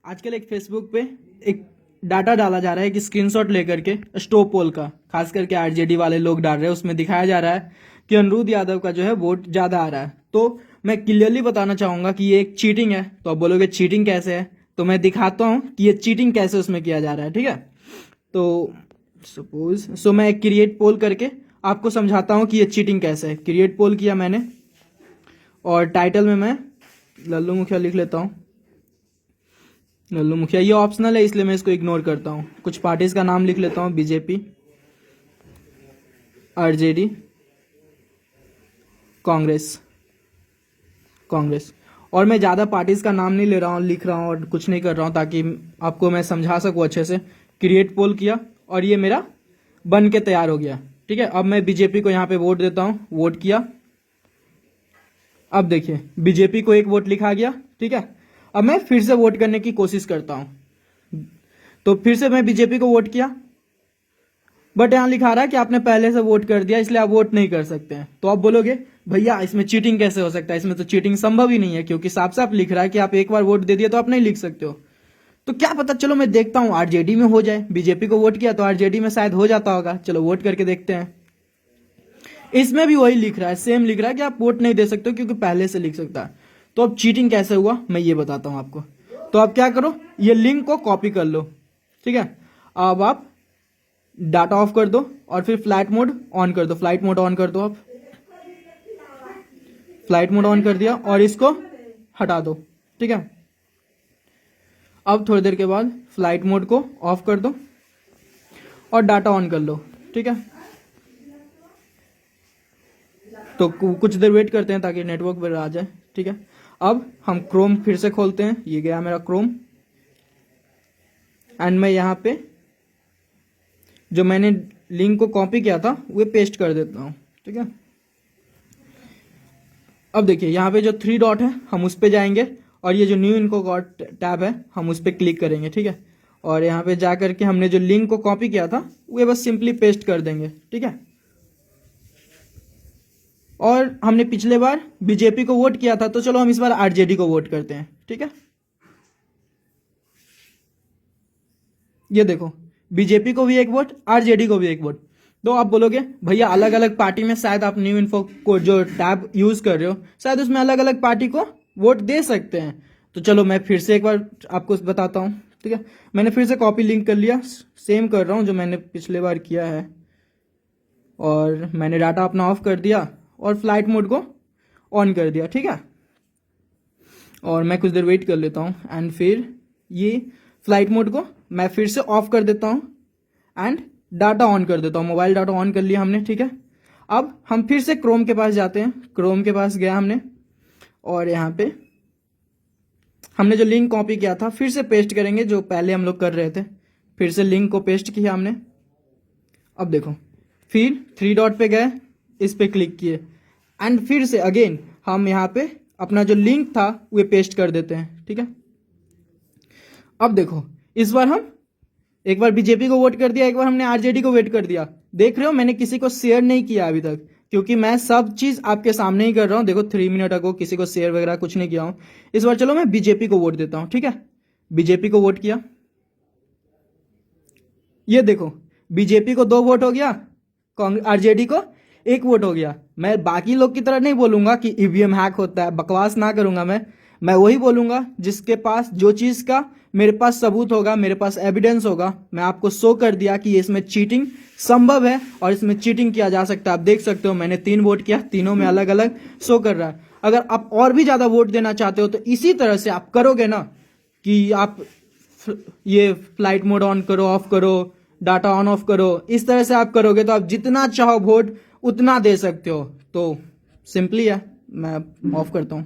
आजकल एक फेसबुक पे एक डाटा डाला जा रहा है कि स्क्रीनशॉट लेकर के स्टॉप पोल का, खास करके आरजेडी वाले लोग डाल रहे हैं। उसमें दिखाया जा रहा है कि अनिरुद्ध यादव का जो है वोट ज्यादा आ रहा है। तो मैं क्लियरली बताना चाहूंगा कि ये एक चीटिंग है। तो आप बोलोगे चीटिंग कैसे है, तो मैं दिखाता हूं कि ये चीटिंग कैसे उसमें किया जा रहा है। ठीक है, तो मैं एक क्रिएट पोल करके आपको समझाता हूं कि ये चीटिंग कैसे है। क्रिएट पोल किया मैंने और टाइटल में मैं लल्लू मुखिया लिख लेता हूं। लल्लू मुखिया ये ऑप्शनल है, इसलिए मैं इसको इग्नोर करता हूँ। कुछ पार्टीज का नाम लिख लेता हूँ, बीजेपी, आरजेडी, कांग्रेस। और मैं ज़्यादा पार्टीज का नाम नहीं ले रहा हूँ, लिख रहा हूँ और कुछ नहीं कर रहा हूँ, ताकि आपको मैं समझा सकूँ अच्छे से। क्रिएट पोल किया और ये मेरा बन के तैयार हो गया। ठीक है, अब मैं बीजेपी को यहाँ पे वोट देता हूँ। वोट किया, अब देखिए बीजेपी को एक वोट लिखा गया। ठीक है, अब मैं फिर से वोट करने की कोशिश करता हूं। तो फिर से मैं बीजेपी को वोट किया, बट यहां लिखा रहा है कि आपने पहले से वोट कर दिया, इसलिए आप वोट नहीं कर सकते हैं। तो आप बोलोगे भैया इसमें चीटिंग कैसे हो सकता है, इसमें तो चीटिंग संभव ही नहीं है, क्योंकि साफ साफ लिख रहा है कि आप एक बार वोट दे दिए तो आप नहीं लिख सकते हो। तो क्या पता, चलो मैं देखता हूं आरजेडी में हो जाए। बीजेपी को वोट किया तो आरजेडी में शायद हो जाता होगा। चलो वोट करके देखते हैं। इसमें भी वही लिख रहा है, सेम लिख रहा है कि आप वोट नहीं दे सकते हो, क्योंकि पहले से लिख सकता है। तो अब चीटिंग कैसे हुआ मैं ये बताता हूं आपको। तो आप क्या करो, ये लिंक को कॉपी कर लो। ठीक है, अब आप डाटा ऑफ कर दो और फिर फ्लाइट मोड ऑन कर दो। फ्लाइट मोड ऑन कर दो, आप फ्लाइट मोड ऑन कर दिया और इसको हटा दो। ठीक है, अब थोड़ी देर के बाद फ्लाइट मोड को ऑफ कर दो और डाटा ऑन कर लो। ठीक है, तो कुछ देर वेट करते हैं ताकि नेटवर्क पर आ जाए। ठीक है, अब हम क्रोम फिर से खोलते हैं। ये गया मेरा क्रोम, एंड मैं यहाँ पे जो मैंने लिंक को कॉपी किया था वो पेस्ट कर देता हूँ। ठीक है, अब देखिए यहाँ पे जो 3 डॉट है हम उस पे जाएंगे और ये जो न्यू इनको टैब है हम उस पे क्लिक करेंगे। ठीक है, और यहाँ पे जा करके हमने जो लिंक को कॉपी किया था वो बस सिंपली पेस्ट कर देंगे। ठीक है, और हमने पिछले बार बीजेपी को वोट किया था, तो चलो हम इस बार आरजेडी को वोट करते हैं। ठीक है, ये देखो बीजेपी को भी एक वोट, आरजेडी को भी एक वोट। तो आप बोलोगे भैया अलग अलग पार्टी में शायद आप न्यू इन्फो को जो टैब यूज कर रहे हो, शायद उसमें अलग अलग पार्टी को वोट दे सकते हैं। तो चलो मैं फिर से एक बार आपको बताता हूँ। ठीक है, मैंने फिर से कॉपी लिंक कर लिया, सेम कर रहा हूँ जो मैंने पिछले बार किया है, और मैंने डाटा अपना ऑफ कर दिया और फ्लाइट मोड को ऑन कर दिया। ठीक है, और मैं कुछ देर वेट कर लेता हूँ एंड फिर ये फ्लाइट मोड को मैं फिर से ऑफ कर देता हूँ एंड डाटा ऑन कर देता हूँ। मोबाइल डाटा ऑन कर लिया हमने। ठीक है, अब हम फिर से क्रोम के पास जाते हैं। क्रोम के पास गया हमने और यहाँ पे हमने जो लिंक कॉपी किया था फिर से पेस्ट करेंगे, जो पहले हम लोग कर रहे थे। फिर से लिंक को पेस्ट किया हमने। अब देखो फिर 3 डॉट पे गए, इस पे क्लिक किए एंड फिर से अगेन हम यहाँ पे अपना जो लिंक था वो पेस्ट कर देते हैं। ठीक है, अब देखो इस बार हम एक बार बीजेपी को वोट कर दिया, एक बार हमने आरजेडी को वोट कर दिया। देख रहे हो मैंने किसी को शेयर नहीं किया अभी तक, क्योंकि मैं सब चीज आपके सामने ही कर रहा हूं। देखो 3 मिनट अगो किसी को शेयर वगैरह कुछ नहीं किया हूं। इस बार चलो मैं बीजेपी को वोट देता हूं। ठीक है, बीजेपी को वोट किया, ये देखो बीजेपी को 2 वोट हो गया, आरजेडी को 1 वोट हो गया। मैं बाकी लोग की तरह नहीं बोलूंगा कि ईवीएम हैक होता है, बकवास ना करूंगा। मैं वही बोलूंगा जिसके पास जो चीज का मेरे पास सबूत होगा, मेरे पास एविडेंस होगा। मैं आपको शो कर दिया कि इसमें चीटिंग संभव है और इसमें चीटिंग किया जा सकता है। आप देख सकते हो मैंने 3 वोट किया, तीनों में अलग अलग शो कर रहा है। अगर आप और भी ज्यादा वोट देना चाहते हो तो इसी तरह से आप करोगे ना, कि आप ये फ्लाइट मोड ऑन करो, ऑफ करो, डाटा ऑन ऑफ करो। इस तरह से आप करोगे तो आप जितना चाहो वोट उतना दे सकते हो। तो सिंपली है, मैं ऑफ करता हूँ।